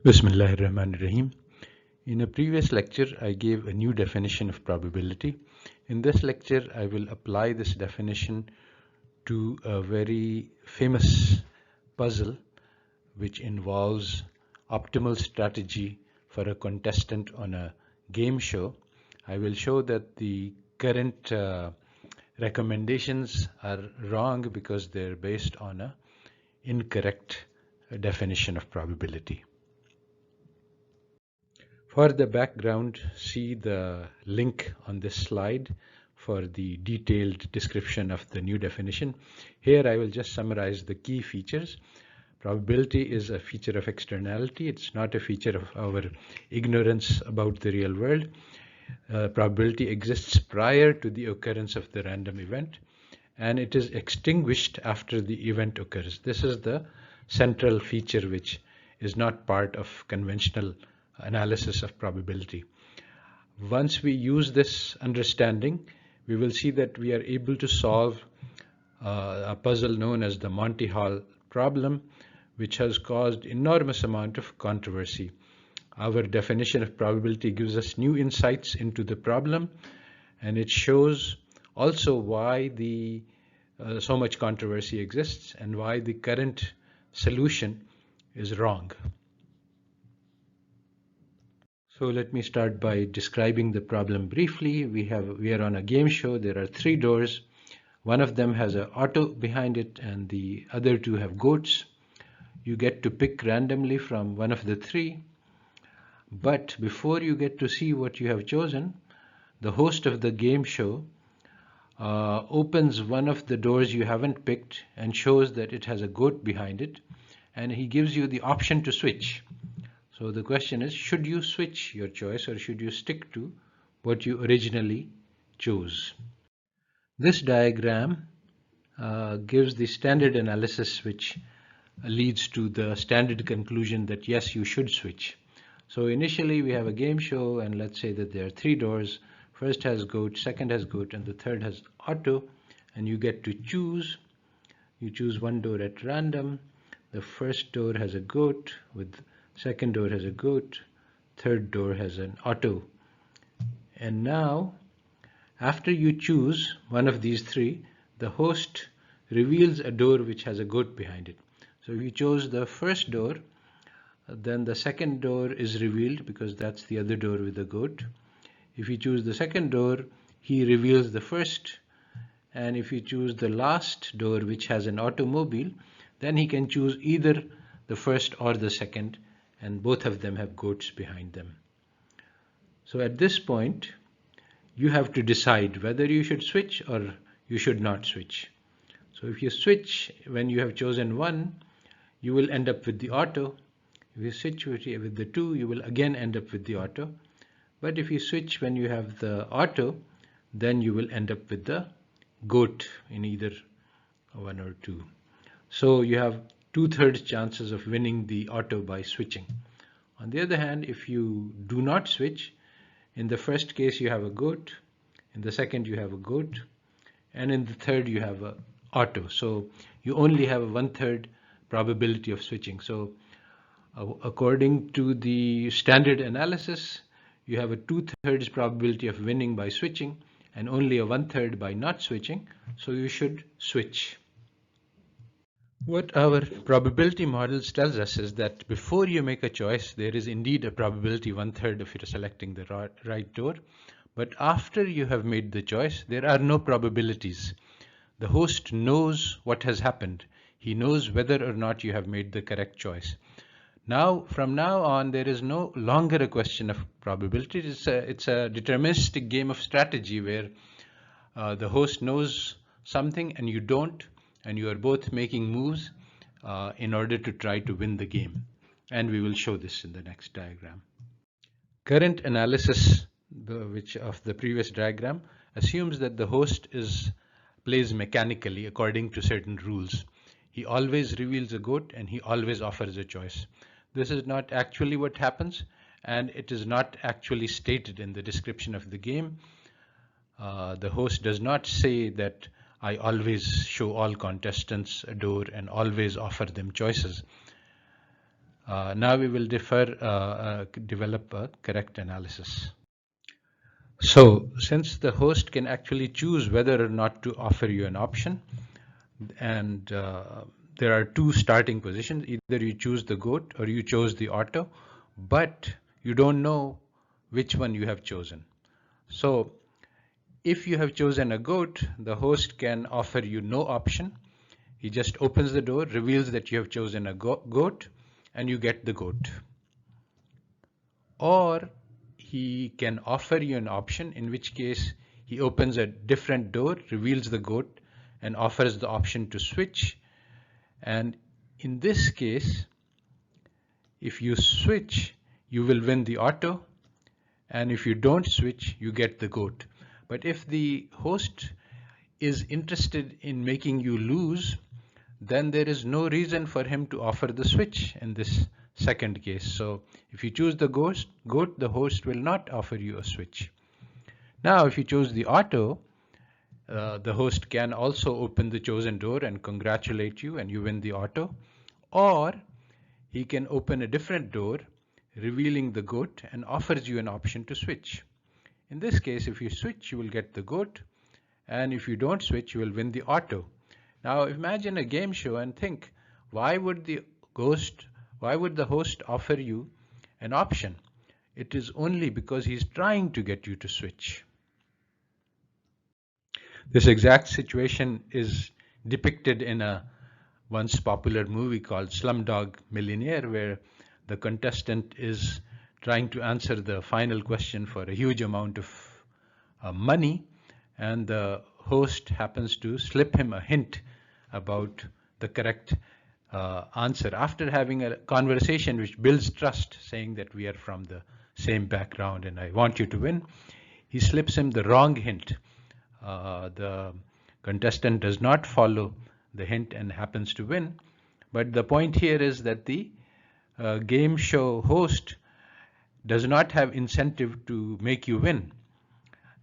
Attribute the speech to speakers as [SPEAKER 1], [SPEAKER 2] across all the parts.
[SPEAKER 1] Bismillahirrahmanirrahim. In a previous lecture, I gave a new definition of probability. In this lecture, I will apply this definition to a very famous puzzle which involves optimal strategy for a contestant on a game show. I will show that the current recommendations are wrong because they're based on an incorrect definition of probability. For the background, see the link on this slide for the detailed description of the new definition. Here I will just summarize the key features. Probability is a feature of externality. It's not a feature of our ignorance about the real world. Probability exists prior to the occurrence of the random event, and it is extinguished after the event occurs. This is the central feature which is not part of conventional analysis of probability. Once we use this understanding, we will see that we are able to solve a puzzle known as the Monty Hall problem, which has caused enormous amount of controversy. Our definition of probability gives us new insights into the problem, and it shows also why so much controversy exists and why the current solution is wrong. So let me start by describing the problem briefly. We are on a game show. There are 3 doors. One of them has an auto behind it and the other 2 have goats. You get to pick randomly from one of the 3. But before you get to see what you have chosen, the host of the game show opens one of the doors you haven't picked and shows that it has a goat behind it, and he gives you the option to switch. So the question is, should you switch your choice or should you stick to what you originally chose? This diagram gives the standard analysis which leads to the standard conclusion that yes, you should switch. So initially we have a game show, and let's say that there are 3 doors. First has goat, second has goat, and the third has auto, and you get to choose. You choose one door at random. The first door has a goat, second door has a goat, third door has an auto. And now, after you choose one of these 3, the host reveals a door which has a goat behind it. So if you chose the first door, then the second door is revealed because that's the other door with the goat. If you choose the second door, he reveals the first. And if you choose the last door which has an automobile, then he can choose either the first or the second, and both of them have goats behind them. So at this point, you have to decide whether you should switch or you should not switch. So if you switch when you have chosen 1, you will end up with the auto. If you switch with the 2, you will again end up with the auto. But if you switch when you have the auto, then you will end up with the goat in either 1 or 2. So you have 2/3 chances of winning the auto by switching. On the other hand, if you do not switch, in the first case you have a goat, in the second you have a goat, and in the third you have an auto. So you only have a 1/3 probability of switching. So according to the standard analysis, you have a 2/3 probability of winning by switching and only a 1/3 by not switching. So you should switch. What our probability models tells us is that before you make a choice, there is indeed a probability 1/3 if you're selecting the right door. But after you have made the choice, there are no probabilities. The host knows what has happened. He knows whether or not you have made the correct choice. Now, from now on, there is no longer a question of probability. It's a deterministic game of strategy where the host knows something and you don't, and you are both making moves in order to try to win the game. And we will show this in the next diagram. Current analysis of the previous diagram assumes that the host plays mechanically according to certain rules. He always reveals a goat and he always offers a choice. This is not actually what happens, and it is not actually stated in the description of the game. The host does not say that I always show all contestants a door and always offer them choices. Now we will develop a correct analysis. So since the host can actually choose whether or not to offer you an option, and there are two starting positions, either you choose the goat or you chose the auto, but you don't know which one you have chosen. So if you have chosen a goat, the host can offer you no option. He just opens the door, reveals that you have chosen a goat, and you get the goat. Or he can offer you an option, in which case he opens a different door, reveals the goat, and offers the option to switch. And in this case, if you switch, you will win the auto, and if you don't switch, you get the goat. But if the host is interested in making you lose, then there is no reason for him to offer the switch in this second case. So if you choose the goat, the host will not offer you a switch. Now, if you choose the auto, the host can also open the chosen door and congratulate you, and you win the auto. Or he can open a different door, revealing the goat, and offers you an option to switch. In this case, if you switch, you will get the goat, and if you don't switch, you will win the auto. Now imagine a game show and think, why would the host offer you an option? It is only because he's trying to get you to switch. This exact situation is depicted in a once popular movie called Slumdog Millionaire, where the contestant is trying to answer the final question for a huge amount of money, and the host happens to slip him a hint about the correct answer after having a conversation which builds trust, saying that we are from the same background and I want you to win. He slips him the wrong hint. The contestant does not follow the hint and happens to win. But the point here is that the game show host does not have incentive to make you win.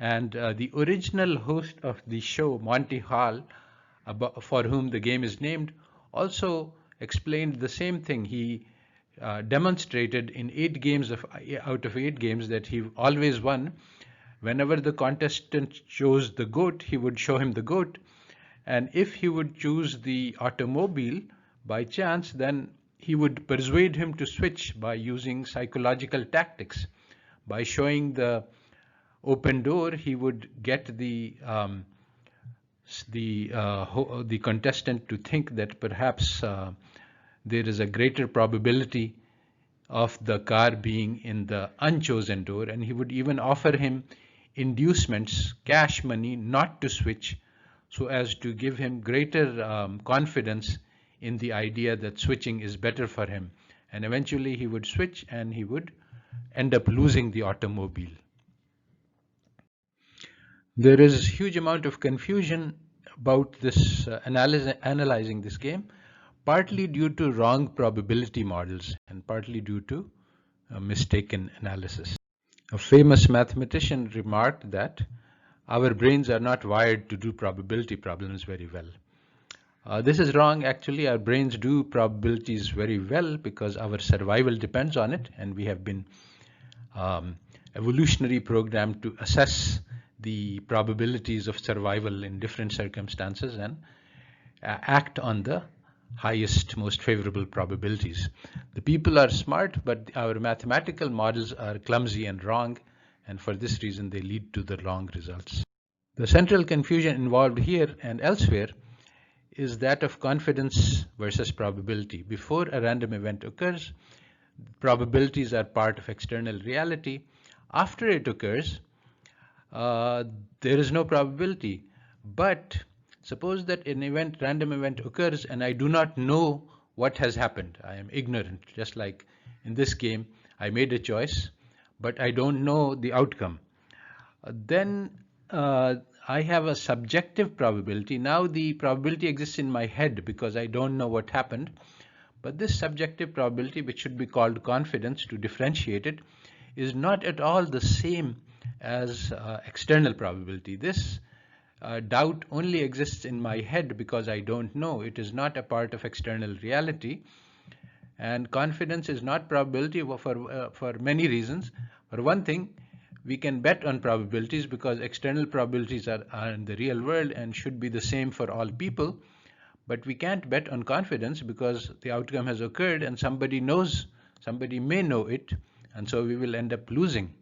[SPEAKER 1] And the original host of the show, Monty Hall, for whom the game is named, also explained the same thing. He demonstrated in 8 games out of 8 games that he always won. Whenever the contestant chose the goat, he would show him the goat. And if he would choose the automobile by chance, then he would persuade him to switch by using psychological tactics. By showing the open door, he would get the contestant to think that perhaps there is a greater probability of the car being in the unchosen door, and he would even offer him inducements, cash money, not to switch, so as to give him greater confidence in the idea that switching is better for him. And eventually he would switch and he would end up losing the automobile. There is a huge amount of confusion about this analyzing this game, partly due to wrong probability models and partly due to mistaken analysis. A famous mathematician remarked that our brains are not wired to do probability problems very well. This is wrong. Actually, our brains do probabilities very well because our survival depends on it, and we have been evolutionary programmed to assess the probabilities of survival in different circumstances and act on the highest, most favorable probabilities. The people are smart, but our mathematical models are clumsy and wrong, and for this reason they lead to the wrong results. The central confusion involved here and elsewhere is that of confidence versus probability. Before a random event occurs, probabilities are part of external reality. After it occurs, there is no probability. But suppose that an random event occurs and I do not know what has happened. I am ignorant, just like in this game, I made a choice, but I don't know the outcome. Then I have a subjective probability. Now the probability exists in my head because I don't know what happened. But this subjective probability, which should be called confidence to differentiate it, is not at all the same as external probability. This doubt only exists in my head because I don't know. It is not a part of external reality. And confidence is not probability for many reasons. For one thing, we can bet on probabilities because external probabilities are in the real world and should be the same for all people. But we can't bet on confidence because the outcome has occurred and somebody may know it, and so we will end up losing.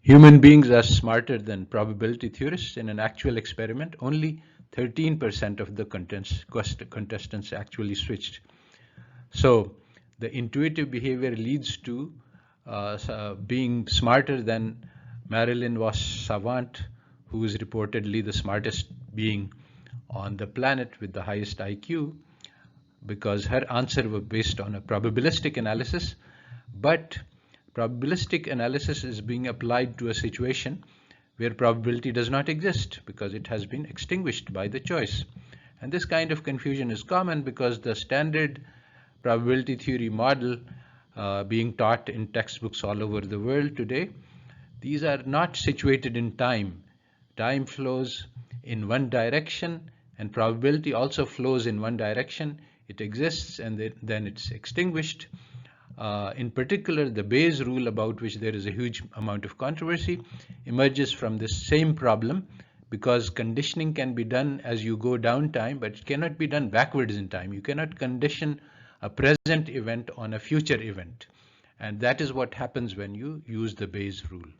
[SPEAKER 1] Human beings are smarter than probability theorists. In an actual experiment, only 13% of the contestants actually switched. So the intuitive behavior leads to being smarter than Marilyn was savant, who is reportedly the smartest being on the planet with the highest IQ, because her answer was based on a probabilistic analysis. But probabilistic analysis is being applied to a situation where probability does not exist because it has been extinguished by the choice. And this kind of confusion is common because the standard probability theory model being taught in textbooks all over the world today, these are not situated in time. Time flows in one direction and probability also flows in one direction. It exists and then it's extinguished. In particular, the Bayes rule, about which there is a huge amount of controversy, emerges from this same problem because conditioning can be done as you go down time, but it cannot be done backwards in time. You cannot condition a present event on a future event. And that is what happens when you use the Bayes rule.